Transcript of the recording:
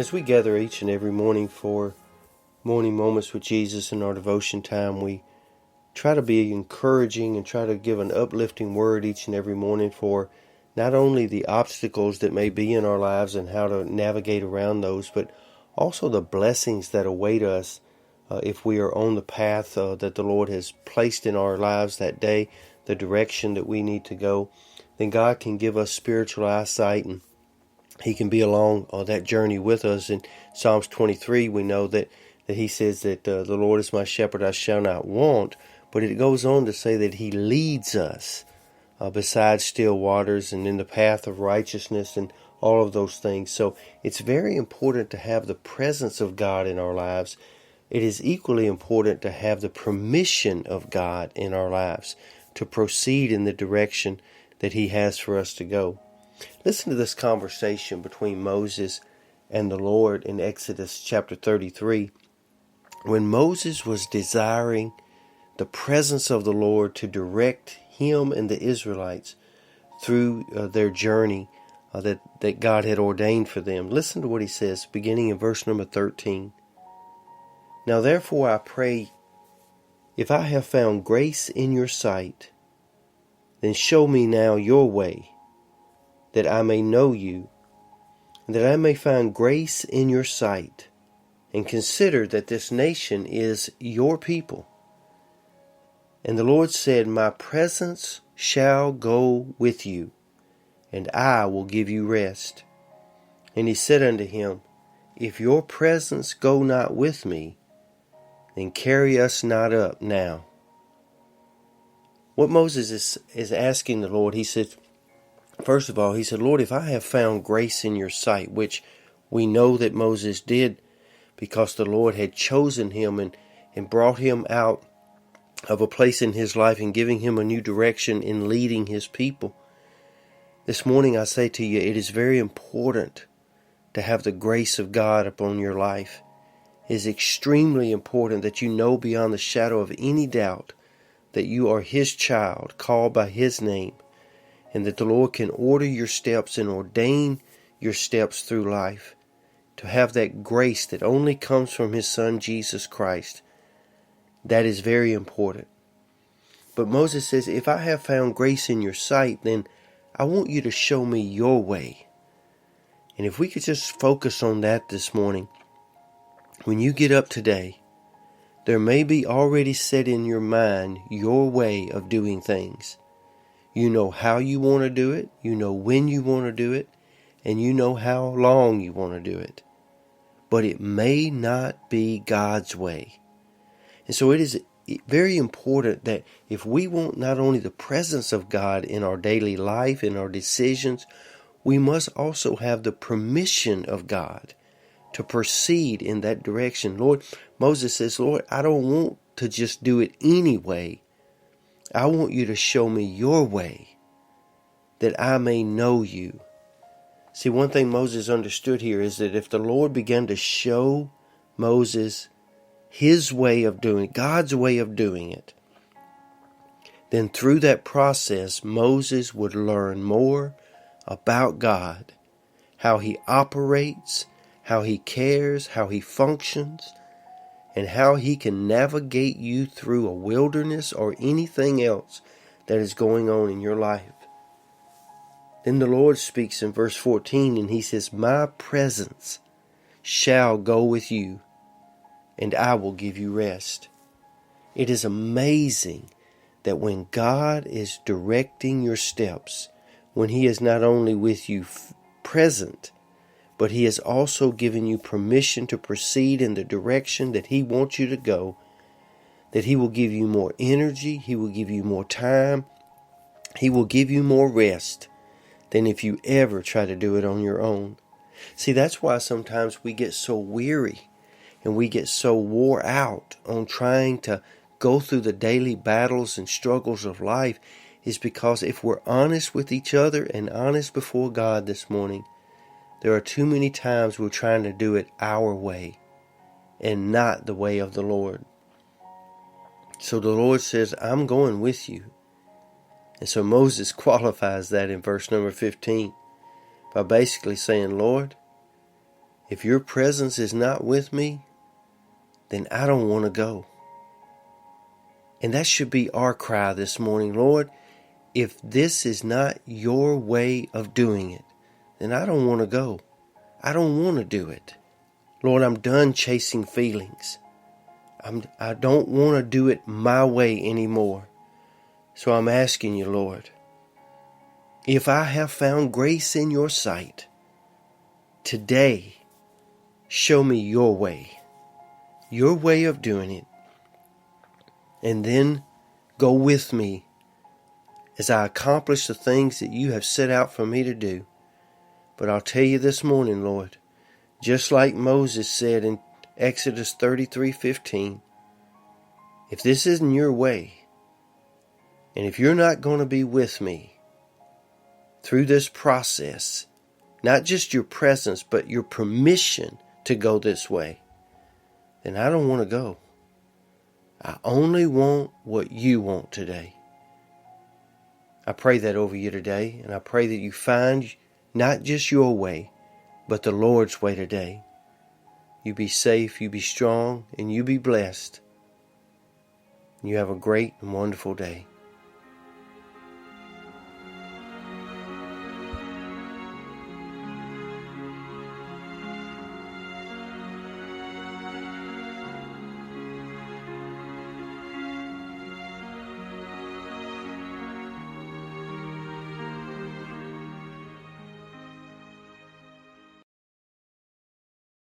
As we gather each and every morning for morning moments with Jesus in our devotion time, we try to be encouraging and try to give an uplifting word each and every morning for not only the obstacles that may be in our lives and how to navigate around those, but also the blessings that await us if we are on the path that the Lord has placed in our lives that day, the direction that we need to go. Then God can give us spiritual eyesight, and He can be along that journey with us. In Psalms 23, we know that He says that the Lord is my shepherd, I shall not want. But it goes on to say that He leads us beside still waters and in the path of righteousness and all of those things. So it's very important to have the presence of God in our lives. It is equally important to have the permission of God in our lives to proceed in the direction that He has for us to go. Listen to this conversation between Moses and the Lord in Exodus chapter 33. When Moses was desiring the presence of the Lord to direct him and the Israelites through their journey that God had ordained for them, listen to what he says, beginning in verse number 13. Now therefore I pray, if I have found grace in your sight, then show me now your way, that I may know you, and that I may find grace in your sight, and consider that this nation is your people. And the Lord said, my presence shall go with you, and I will give you rest. And he said unto him, if your presence go not with me, then carry us not up now. What Moses is asking the Lord, he said, first of all, he said, Lord, if I have found grace in your sight, which we know that Moses did because the Lord had chosen him and brought him out of a place in his life and giving him a new direction in leading his people. This morning I say to you, it is very important to have the grace of God upon your life. It is extremely important that you know beyond the shadow of any doubt that you are His child, called by His name, and that the Lord can order your steps and ordain your steps through life. To have that grace that only comes from His Son Jesus Christ, that is very important. But Moses says, if I have found grace in your sight, then I want you to show me your way. And if we could just focus on that this morning. When you get up today, there may be already set in your mind your way of doing things. You know how you want to do it, you know when you want to do it, and you know how long you want to do it. But it may not be God's way. And so it is very important that if we want not only the presence of God in our daily life, in our decisions, we must also have the permission of God to proceed in that direction. Lord, Moses says, Lord, I don't want to just do it anyway. I want you to show me your way, that I may know you. See, one thing Moses understood here is that if the Lord began to show Moses His way of doing it, God's way of doing it, then through that process, Moses would learn more about God, how He operates, how He cares, how He functions, and how He can navigate you through a wilderness or anything else that is going on in your life. Then the Lord speaks in verse 14 and He says, my presence shall go with you, and I will give you rest. It is amazing that when God is directing your steps, when He is not only with you present, but He has also given you permission to proceed in the direction that He wants you to go, that He will give you more energy, He will give you more time, He will give you more rest than if you ever try to do it on your own. See, that's why sometimes we get so weary and we get so wore out on trying to go through the daily battles and struggles of life, is because if we're honest with each other and honest before God this morning, there are too many times we're trying to do it our way and not the way of the Lord. So the Lord says, I'm going with you. And so Moses qualifies that in verse number 15 by basically saying, Lord, If your presence is not with me, then I don't want to go. And that should be our cry this morning. Lord, if this is not your way of doing it, then I don't want to go. I don't want to do it. Lord, I'm done chasing feelings. I don't want to do it my way anymore. So I'm asking you, Lord, if I have found grace in your sight, today, show me your way of doing it. And then go with me as I accomplish the things that you have set out for me to do. But I'll tell you this morning, Lord, just like Moses said in Exodus 33:15, if this isn't your way, and if you're not going to be with me through this process, not just your presence, but your permission to go this way, then I don't want to go. I only want what you want today. I pray that over you today, and I pray that you find not just your way, but the Lord's way today. You be safe, you be strong, and you be blessed. You have a great and wonderful day.